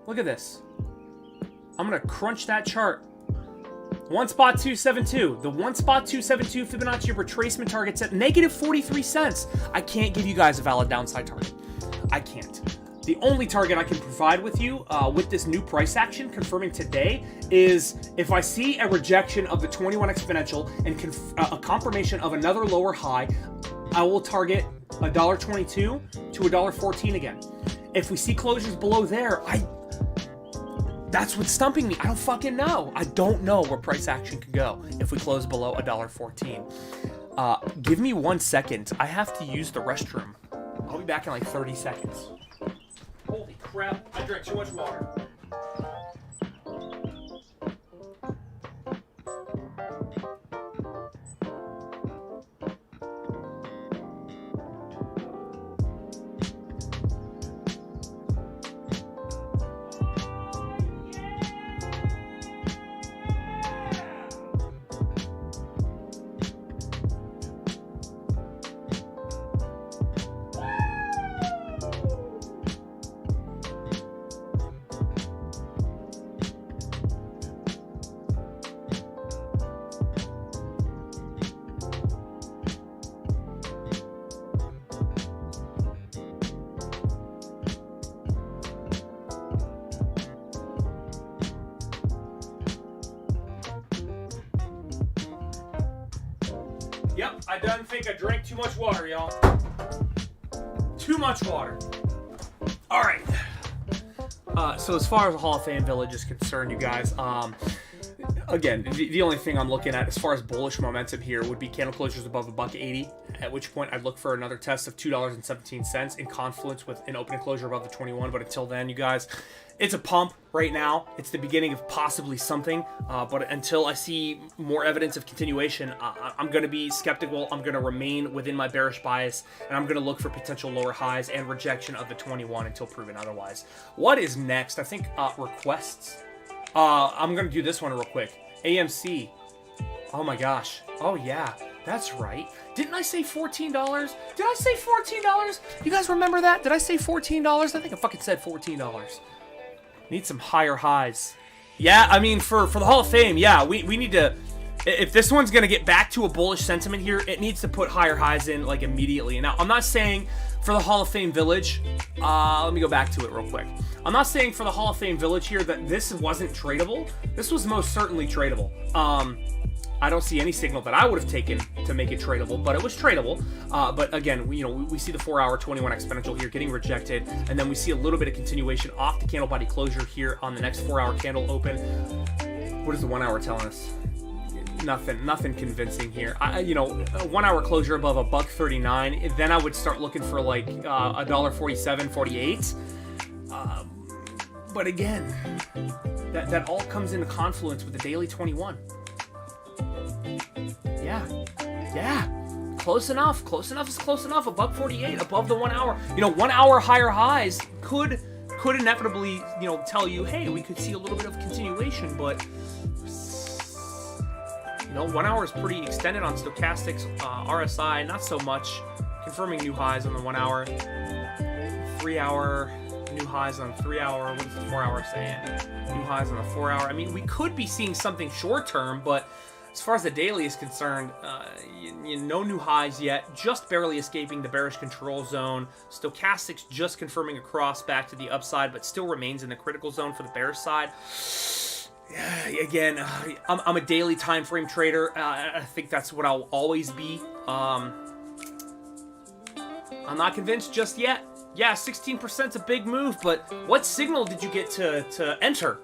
Look at this. I'm going to crunch that chart. One spot 272. The one spot 272 Fibonacci retracement target's at negative 43 cents. I can't give you guys a valid downside target. I can't. The only target I can provide with you with this new price action confirming today is if I see a rejection of the 21 exponential and a confirmation of another lower high, I will target $1.22 to $1.14 again. If we see closures below there, that's what's stumping me. I don't fucking know. I don't know where price action can go if we close below $1.14. Give me 1 second. I have to use the restroom. I'll be back in like 30 seconds. Holy crap, I drank too much water. Yep, I done think I drank too much water, y'all. Too much water. All right. So as far as the Hall of Fame Village is concerned, you guys, again, the only thing I'm looking at as far as bullish momentum here would be candle closures above $1.80 at which point I'd look for another test of $2.17 in confluence with an open and closure above the 21. But until then, you guys, it's a pump right now. It's the beginning of possibly something. But until I see more evidence of continuation, I'm going to be skeptical. I'm going to remain within my bearish bias, and I'm going to look for potential lower highs and rejection of the 21 until proven otherwise. What is next? I think requests. I'm going to do this one real quick. AMC. Oh my gosh. Oh yeah, that's right. Didn't I say $14? Did I say $14? You guys remember that? Did I say $14? I think I fucking said $14. Need some higher highs. Yeah, I mean, for the Hall of Fame, yeah, we need to... If this one's going to get back to a bullish sentiment here, it needs to put higher highs in, like, immediately. Now, I'm not saying for the Hall of Fame Village... let me go back to it real quick. I'm not saying for the Hall of Fame Village here that this wasn't tradable. This was most certainly tradable. I don't see any signal that I would have taken to make it tradable, but it was tradable. But again, we see the 4-hour 21 exponential here getting rejected, and then we see a little bit of continuation off the candle body closure here on the next 4-hour candle open. What is the 1 hour telling us? Nothing convincing here. A 1 hour closure above a $1.39, then I would start looking for like $1.47, 48. But again, that all comes into confluence with the daily 21. Yeah. Close enough. Close enough is close enough. Above 48, above the 1 hour. 1 hour higher highs could inevitably, tell you, hey, we could see a little bit of continuation, but 1 hour is pretty extended on stochastics. RSI, not so much. Confirming new highs on the 1 hour. 3 hour, new highs on 3 hour. What is the 4 hour saying? New highs on the 4 hour. I mean, we could be seeing something short term, but as far as the daily is concerned, no new highs yet, just barely escaping the bearish control zone. Stochastics just confirming a cross back to the upside, but still remains in the critical zone for the bearish side. Again, I'm a daily time frame trader. I think that's what I'll always be. I'm not convinced just yet. Yeah, 16% is a big move, but what signal did you get to enter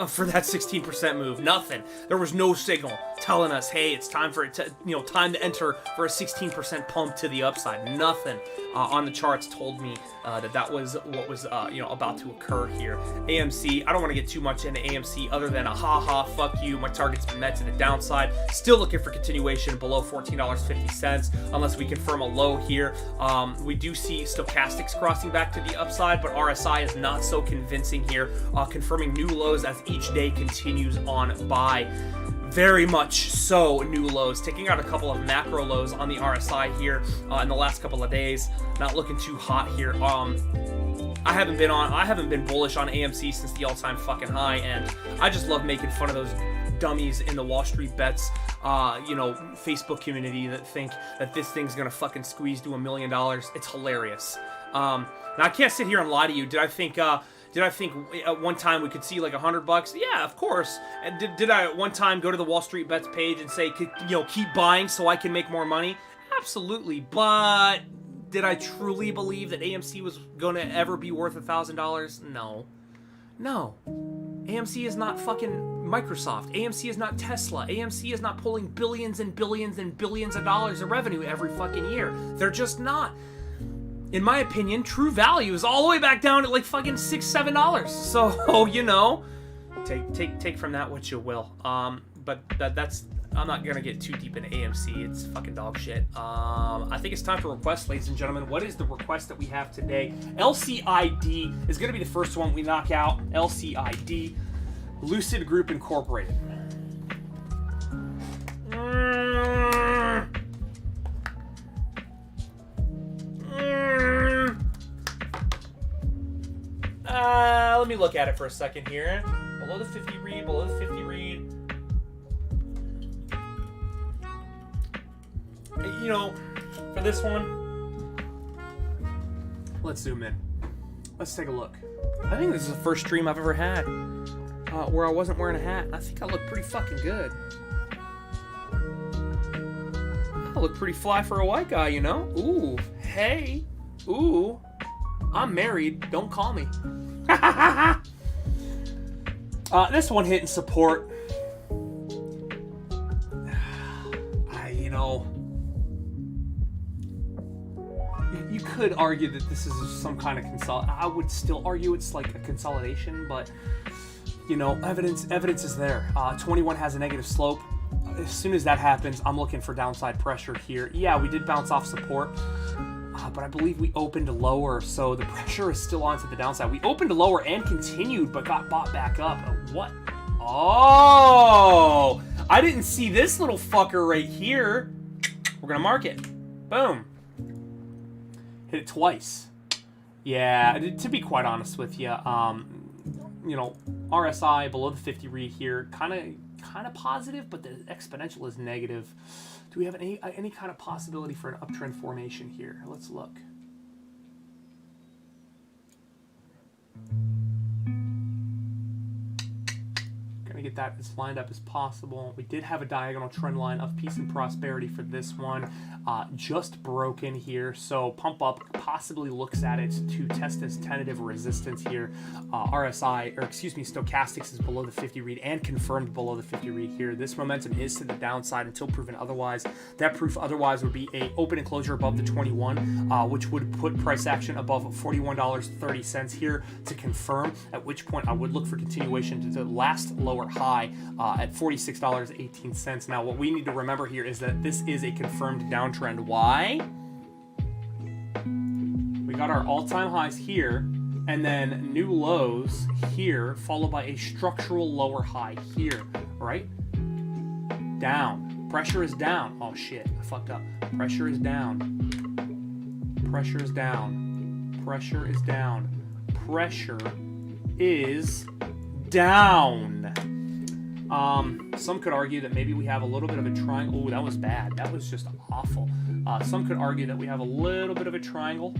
for that 16% move? Nothing. There was no signal telling us, hey, it's time for it to, time to enter for a 16% pump to the upside. Nothing on the charts told me that was what was about to occur here. AMC, I don't want to get too much into AMC other than a haha, fuck you, my target's been met to the downside. Still looking for continuation below $14.50 unless we confirm a low here. We do see stochastics crossing back to the upside, but RSI is not so convincing here, confirming new lows as each day continues on by. Very much so, new lows, taking out a couple of macro lows on the RSI here in the last couple of days. Not looking too hot here. I haven't been bullish on AMC since the all-time fucking high, and I just love making fun of those dummies in the Wall Street Bets Facebook community that think that this thing's gonna fucking squeeze to $1 million. It's hilarious. Now I can't sit here and lie to you. Did I think at one time we could see like $100? Yeah, of course. And did I at one time go to the Wall Street Bets page and say, keep buying so I can make more money? Absolutely. But did I truly believe that AMC was going to ever be worth $1,000? No. AMC is not fucking Microsoft. AMC is not Tesla. AMC is not pulling billions and billions and billions of dollars of revenue every fucking year. They're just not. In my opinion, true value is all the way back down to like fucking $6, $7. So, take from that what you will. But that's, I'm not gonna get too deep into AMC. It's fucking dog shit. I think it's time for requests, ladies and gentlemen. What is the request that we have today? LCID is gonna be the first one we knock out. LCID, Lucid Group Incorporated. Let me look at it for a second here. Below the 50 read, below the 50 read. For this one, let's zoom in. Let's take a look. I think this is the first stream I've ever had where I wasn't wearing a hat. I think I look pretty fucking good. I look pretty fly for a white guy, Ooh, hey. Ooh, I'm married. Don't call me. This one hitting support. could argue that this is some kind of I would still argue it's like a consolidation, but you know, evidence is there. 21 has a negative slope. As soon as that happens, I'm looking for downside pressure here. Yeah, we did bounce off support, but I believe we opened lower, so the pressure is still on to the downside. We opened lower and continued, but got bought back up. What? Oh, I didn't see this little fucker right here. We're gonna mark it. Boom. Hit it twice. Yeah, to be quite honest with you, you know, RSI below the 50 read here, kind of positive, but the exponential is negative. Do we have any kind of possibility for an uptrend formation here? Let's look. Gonna get that as lined up as possible. We did have a diagonal trend line of peace and prosperity for this one, just broken here. So pump up possibly looks at it to test as tentative resistance here. RSI, or excuse me, stochastics is below the 50 read and confirmed below the 50 read here. This momentum is to the downside until proven otherwise. That proof otherwise would be a open and closure above the 21, which would put price action above $41.30 here to confirm, at which point I would look for continuation to the last lower high at $46.18. Now, what we need to remember here is that this is a confirmed downtrend. Why? We got our all-time highs here, and then new lows here, followed by a structural lower high here, right? Down. Pressure is down. Oh, shit. I fucked up. Pressure is down. Pressure is down. Pressure is down. Pressure is down. Some could argue that maybe we have a little bit of a triangle. Oh, that was bad. That was just awful. Some could argue that we have a little bit of a triangle.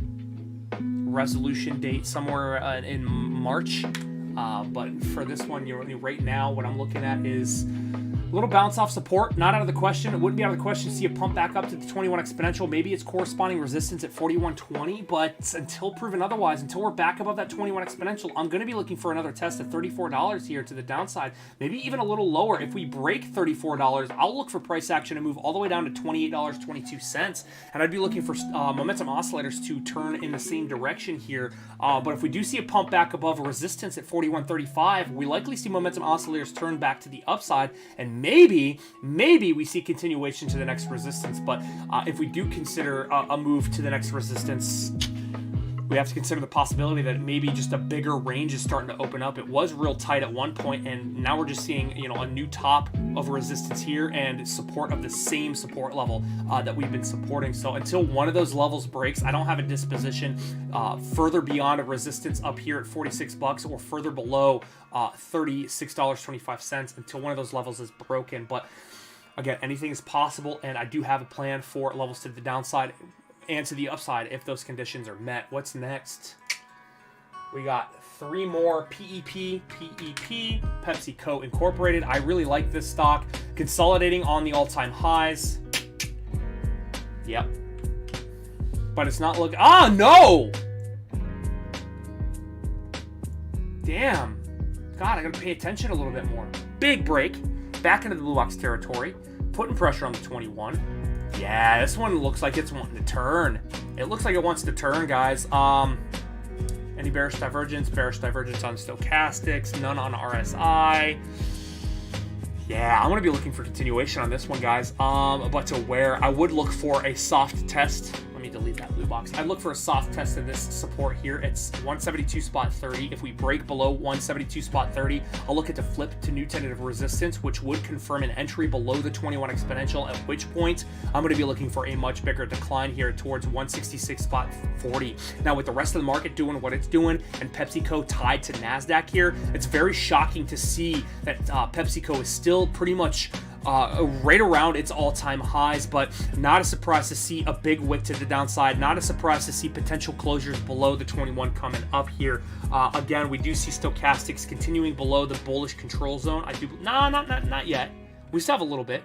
Resolution date somewhere in March. But for this one, right now, what I'm looking at is a little bounce off support, not out of the question. It wouldn't be out of the question to see a pump back up to the 21 exponential. Maybe it's corresponding resistance at 41.20, but until proven otherwise, until we're back above that 21 exponential, I'm going to be looking for another test at $34 here to the downside, maybe even a little lower. If we break $34, I'll look for price action to move all the way down to $28.22, and I'd be looking for momentum oscillators to turn in the same direction here. But if we do see a pump back above a resistance at 41.35, we likely see momentum oscillators turn back to the upside, and maybe we see continuation to the next resistance. But if we do consider a move to the next resistance, we have to consider the possibility that maybe just a bigger range is starting to open up. It was real tight at one point, and now we're just seeing, you know, a new top of resistance here and support of the same support level that we've been supporting. So until one of those levels breaks, I don't have a disposition further beyond a resistance up here at 46 bucks or further below $36.25 until one of those levels is broken. But again, anything is possible, and I do have a plan for levels to the downside and to the upside if those conditions are met. What's next? We got three more PEP, PepsiCo Incorporated. I really like this stock. Consolidating on the all-time highs. Yep. But it's not looking... Ah, no! Damn. God, I gotta pay attention a little bit more. Big break. Back into the blue box territory. Putting pressure on the 21. Yeah, this one looks like it's wanting to turn. It looks like it wants to turn, guys. Any bearish divergence? Bearish divergence on stochastics. None on RSI. Yeah, I'm going to be looking for continuation on this one, guys. But to where I would look for a soft test. Let me delete that blue box. I'd look for a soft test of this support here. It's 172.30. If we break below 172.30, I'll look at the flip to new tentative resistance, which would confirm an entry below the 21 exponential, at which point I'm going to be looking for a much bigger decline here towards 166.40. Now, with the rest of the market doing what it's doing and PepsiCo tied to NASDAQ here, it's very shocking to see that PepsiCo is still pretty much right around its all-time highs, but not a surprise to see a big wick to the downside. Not a surprise to see potential closures below the 21 coming up here. Again, we do see stochastics continuing below the bullish control zone. Not yet. We still have a little bit.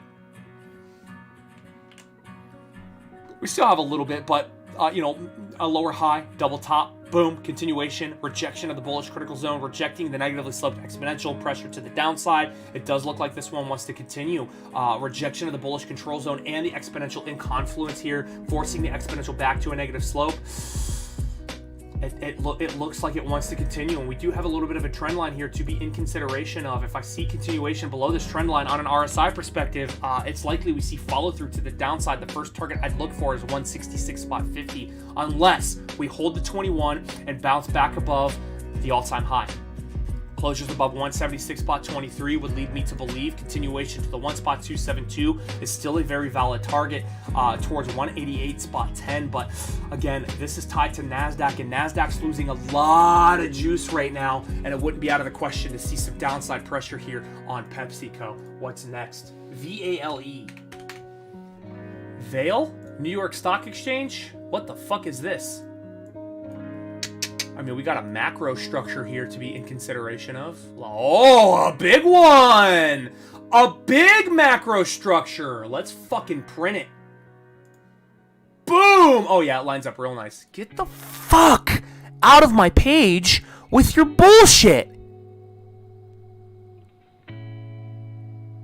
We still have a little bit, but you know, a lower high, double top, Boom, continuation, rejection of the bullish critical zone, rejecting the negatively sloped exponential, pressure to the downside. It does look like this one wants to continue. Rejection of the bullish control zone and the exponential in confluence here, forcing the exponential back to a negative slope. It looks like it wants to continue, and we do have a little bit of a trend line here to be in consideration of. If I see continuation below this trend line on an RSI perspective, it's likely we see follow through to the downside. The first target I'd look for is 166.50, unless we hold the 21 and bounce back above the all-time high. Closures above 176.23 would lead me to believe continuation to the 1.272 is still a very valid target towards 188.10. But again, this is tied to NASDAQ, and NASDAQ's losing a lot of juice right now, and it wouldn't be out of the question to see some downside pressure here on PepsiCo. What's next? VALE. Vail? New York Stock Exchange? What the fuck is this? I mean, we got a macro structure here to be in consideration of. Oh, a big one! A big macro structure! Let's fucking print it. Boom! Oh yeah, it lines up real nice. Get the fuck out of my page with your bullshit!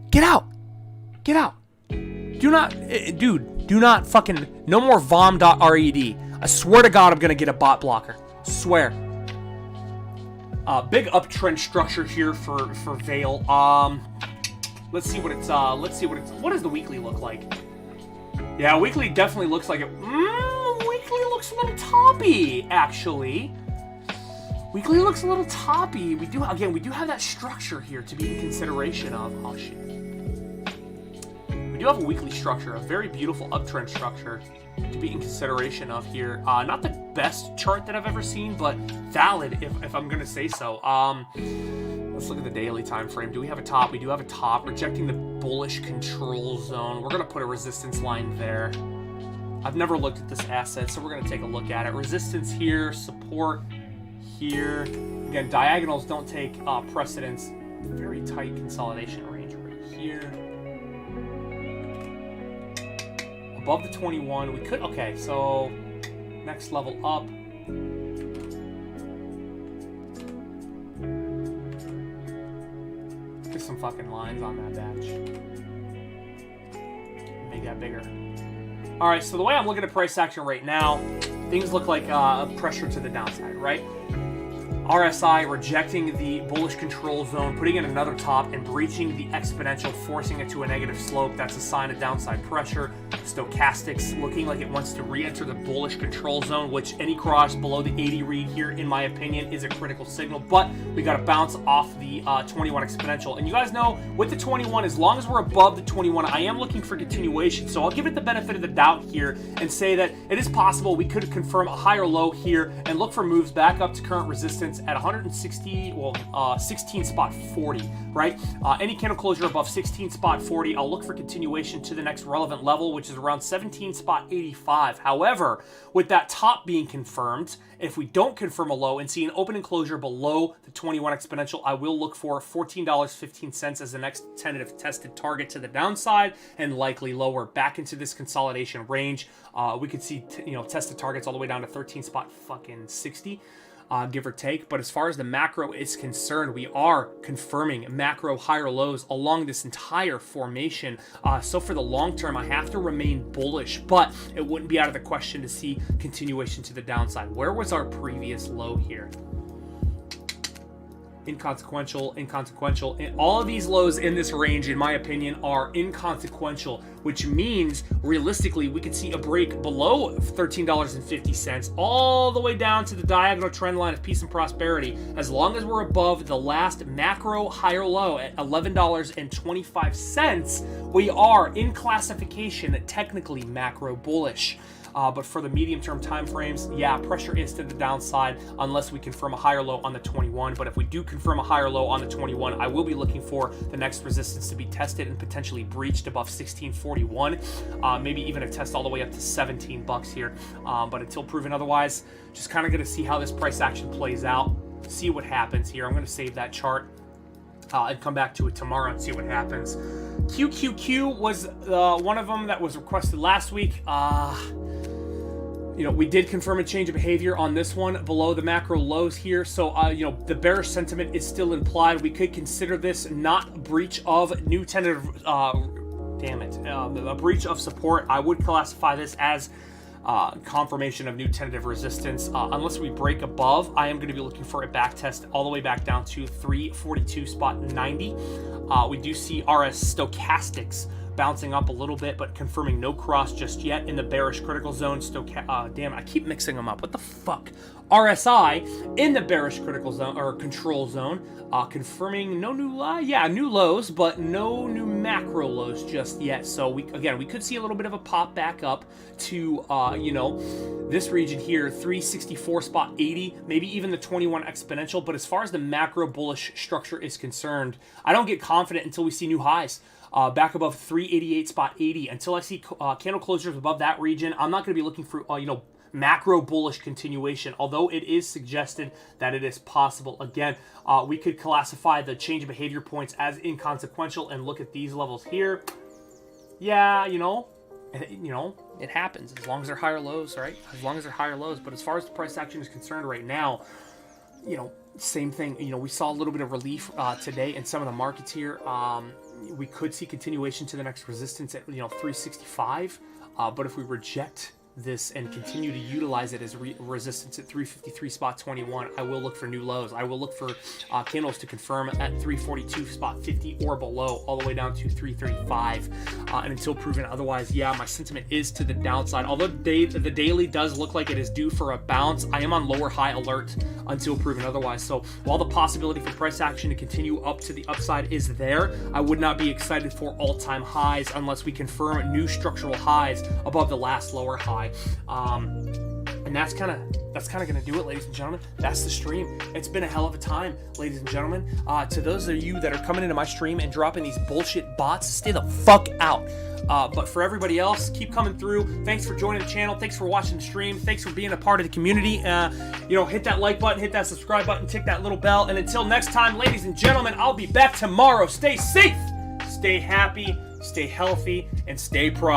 Get out! Get out! Do not, dude, do not fucking, no more vom.red. I swear to God I'm gonna get a bot blocker. Swear. Big uptrend structure here for Vail. Let's see what it's what does the weekly look like? Yeah, weekly definitely looks like it. Weekly looks a little toppy, actually. Weekly looks a little toppy. We do have that structure here to be in consideration of. Oh shit. We do have a weekly structure, a very beautiful uptrend structure to be in consideration of here. Not the best chart that I've ever seen, but valid if I'm gonna say so. Let's look at the daily time frame. Do we have a top? We do have a top, rejecting the bullish control zone. We're gonna put a resistance line there. I've never looked at this asset, so we're gonna take a look at it. Resistance here, support here. Again, diagonals don't take precedence. Very tight consolidation range right here. Above the 21, we could, okay, so next level up. Get some fucking lines on that batch. Make that bigger. All right, so the way I'm looking at price action right now, things look like pressure to the downside, right? RSI rejecting the bullish control zone, putting in another top and breaching the exponential, forcing it to a negative slope. That's a sign of downside pressure. Stochastics looking like it wants to re-enter the bullish control zone, which any cross below the 80 read here, in my opinion, is a critical signal. But we got to bounce off the 21 exponential. And you guys know, with the 21, as long as we're above the 21, I am looking for continuation. So I'll give it the benefit of the doubt here and say that it is possible we could confirm a higher low here and look for moves back up to current resistance at 16.40, right? Any candle closure above 16.40, I'll look for continuation to the next relevant level, which is around 17.85. However, with that top being confirmed, if we don't confirm a low and see an opening closure below the 21 exponential, I will look for $14.15 as the next tentative tested target to the downside, and likely lower back into this consolidation range. We could see tested targets all the way down to 13.60. Give or take. But as far as the macro is concerned, we are confirming macro higher lows along this entire formation. So for the long term, I have to remain bullish, but it wouldn't be out of the question to see continuation to the downside. Where was our previous low here? Inconsequential. And all of these lows in this range, in my opinion, are inconsequential, which means realistically we could see a break below $13.50 all the way down to the diagonal trend line of peace and prosperity, as long as we're above the last macro higher low at $11.25. We are in classification technically macro bullish. But for the medium-term time frames, yeah, pressure is to the downside unless we confirm a higher low on the 21. But if we do confirm a higher low on the 21, I will be looking for the next resistance to be tested and potentially breached above 16.41. Maybe even a test all the way up to $17 here. But until proven otherwise, just kind of going to see how this price action plays out, see what happens here. I'm going to save that chart and come back to it tomorrow and see what happens. QQQ was one of them that was requested last week. we did confirm a change of behavior on this one below the macro lows here. So, the bearish sentiment is still implied. We could consider this not a breach of new tentative, a breach of support. I would classify this as confirmation of new tentative resistance. Unless we break above, I am going to be looking for a back test all the way back down to 342.90. We do see RS stochastics bouncing up a little bit, but confirming no cross just yet in the bearish critical zone. Damn, I keep mixing them up. What the fuck? RSI in the bearish critical zone or control zone, confirming no new new lows, but no new macro lows just yet. So we could see a little bit of a pop back up to this region here, 364.80, maybe even the 21 exponential. But as far as the macro bullish structure is concerned, I don't get confident until we see new highs. Back above 388.80. Until I see candle closures above that region, I'm not going to be looking for, macro bullish continuation, although it is suggested that it is possible. Again, we could classify the change of behavior points as inconsequential and look at these levels here. Yeah, it happens as long as they're higher lows, right? As long as they're higher lows. But as far as the price action is concerned right now, same thing. We saw a little bit of relief today in some of the markets here. We could see continuation to the next resistance at 365. But if we reject this and continue to utilize it as resistance at 353.21, I will look for new lows. I will look for candles to confirm at 342.50 or below, all the way down to 335. And until proven otherwise, my sentiment is to the downside. Although the daily does look like it is due for a bounce, I am on lower high alert until proven otherwise. So while the possibility for price action to continue up to the upside is there, I would not be excited for all-time highs unless we confirm new structural highs above the last lower high. And that's kind of gonna do it, ladies and gentlemen. That's the stream. It's been a hell of a time, ladies and gentlemen. To those of you that are coming into my stream and dropping these bullshit bots, stay the fuck out. But for everybody else, keep coming through. Thanks for joining the channel. Thanks for watching the stream. Thanks for being a part of the community. Hit that like button, hit that subscribe button, tick that little bell. And until next time, ladies and gentlemen, I'll be back tomorrow. Stay safe, stay happy, stay healthy, and stay pro.